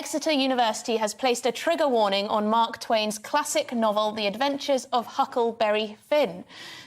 Exeter University has placed a trigger warning on Mark Twain's classic novel, The Adventures of Huckleberry Finn.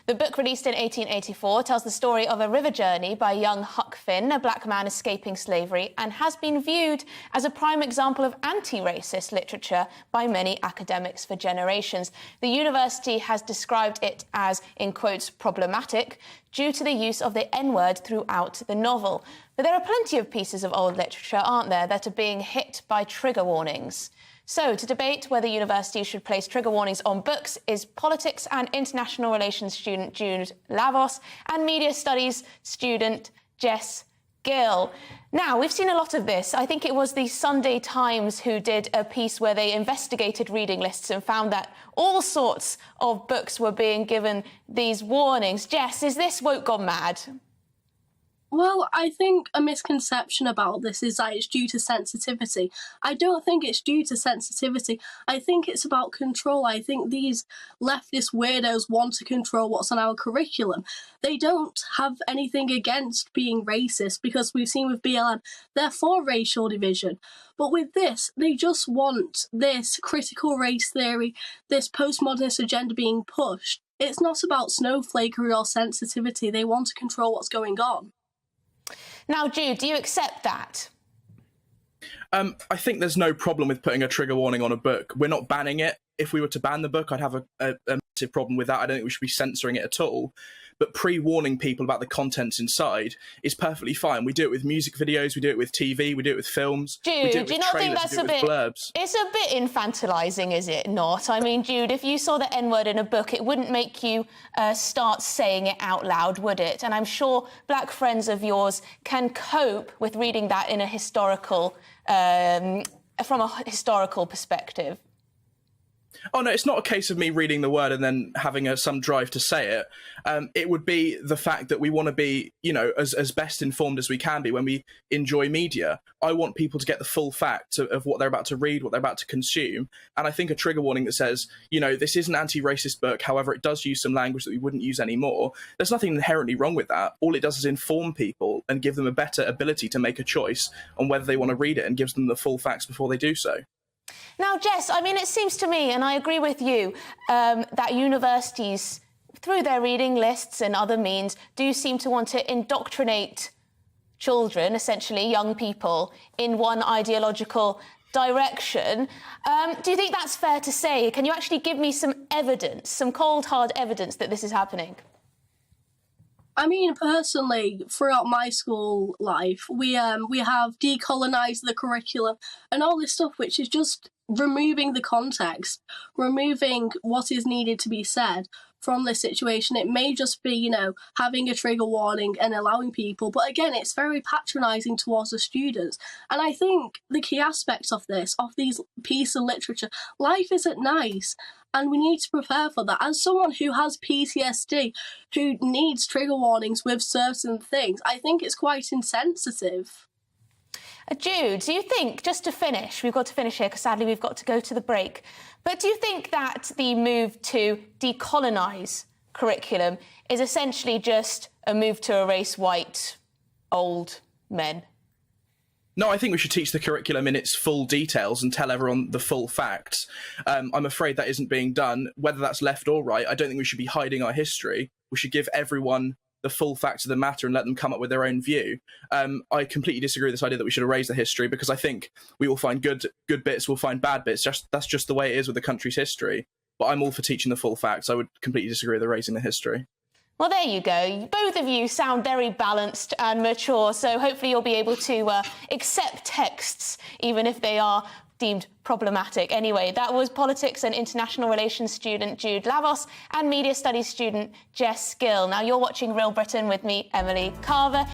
The book, released in 1884, tells the story of a river journey by young Huck Finn, a black man escaping slavery, and has been viewed as a prime example of anti-racist literature by many academics for generations. The university has described it as, in quotes, problematic, due to the use of the N-word throughout the novel. But there are plenty of pieces of old literature, aren't there, that are being hit by trigger warnings. So, to debate whether universities should place trigger warnings on books is politics and international relations student Jude Lavos and media studies student Jess Gill. Now, we've seen a lot of this. I think it was the Sunday Times who did a piece where they investigated reading lists and found that all sorts of books were being given these warnings. Jess, is this woke gone mad? Well, I think a misconception about this is that it's due to sensitivity. I don't think it's due to sensitivity. I think it's about control. I think these leftist weirdos want to control what's on our curriculum. They don't have anything against being racist, because we've seen with BLM, they're for racial division. But with this, they just want this critical race theory, this postmodernist agenda being pushed. It's not about snowflakery or sensitivity. They want to control what's going on. Now, Jude, do you accept that? I think there's no problem with putting a trigger warning on a book. We're not banning it. If we were to ban the book, I'd have a massive problem with that. I don't think we should be censoring it at all. But pre-warning people about the contents inside is perfectly fine. We do it with music videos, we do it with TV, we do it with films. Jude, do you not think that's a bit... blurbs. It's a bit infantilising, is it not? I mean, Jude, if you saw the N-word in a book, it wouldn't make you start saying it out loud, would it? And I'm sure black friends of yours can cope with reading that in a historical, from a historical perspective. Oh, no, it's not a case of me reading the word and then having some drive to say it. It would be the fact that we want to be, you know, as best informed as we can be when we enjoy media. I want people to get the full facts of what they're about to read, what they're about to consume. And I think a trigger warning that says, you know, this is an anti-racist book, however, it does use some language that we wouldn't use anymore. There's nothing inherently wrong with that. All it does is inform people and give them a better ability to make a choice on whether they want to read it, and gives them the full facts before they do so. Now, Jess, I mean, it seems to me, and I agree with you, that universities, through their reading lists and other means, do seem to want to indoctrinate children, essentially young people, in one ideological direction. Do you think that's fair to say? Can you actually give me some evidence, some cold, hard evidence that this is happening? I mean, personally, throughout my school life, we have decolonised the curriculum and all this stuff, which is just removing the context, removing what is needed to be said from this situation. It may just be, you know, having a trigger warning and allowing people, but again, it's very patronising towards the students. And I think the key aspects of this, of these pieces of literature, life isn't nice. And we need to prepare for that. As someone who has PTSD, who needs trigger warnings with certain things, I think it's quite insensitive. Jude, do you think, just to finish, we've got to finish here because sadly we've got to go to the break, but do you think that the move to decolonise curriculum is essentially just a move to erase white old men? No, I think we should teach the curriculum in its full details and tell everyone the full facts. I'm afraid that isn't being done, whether that's left or right. I don't think we should be hiding our history. We should give everyone the full facts of the matter and let them come up with their own view. I completely disagree with this idea that we should erase the history, because I think we will find good bits, we'll find bad bits. That's just the way it is with the country's history. But I'm all for teaching the full facts. I would completely disagree with erasing the history. Well, there you go. Both of you sound very balanced and mature, so hopefully you'll be able to accept texts, even if they are deemed problematic. Anyway, that was politics and international relations student Jude Lavos and media studies student Jess Gill. Now, you're watching Real Britain with me, Emily Carver.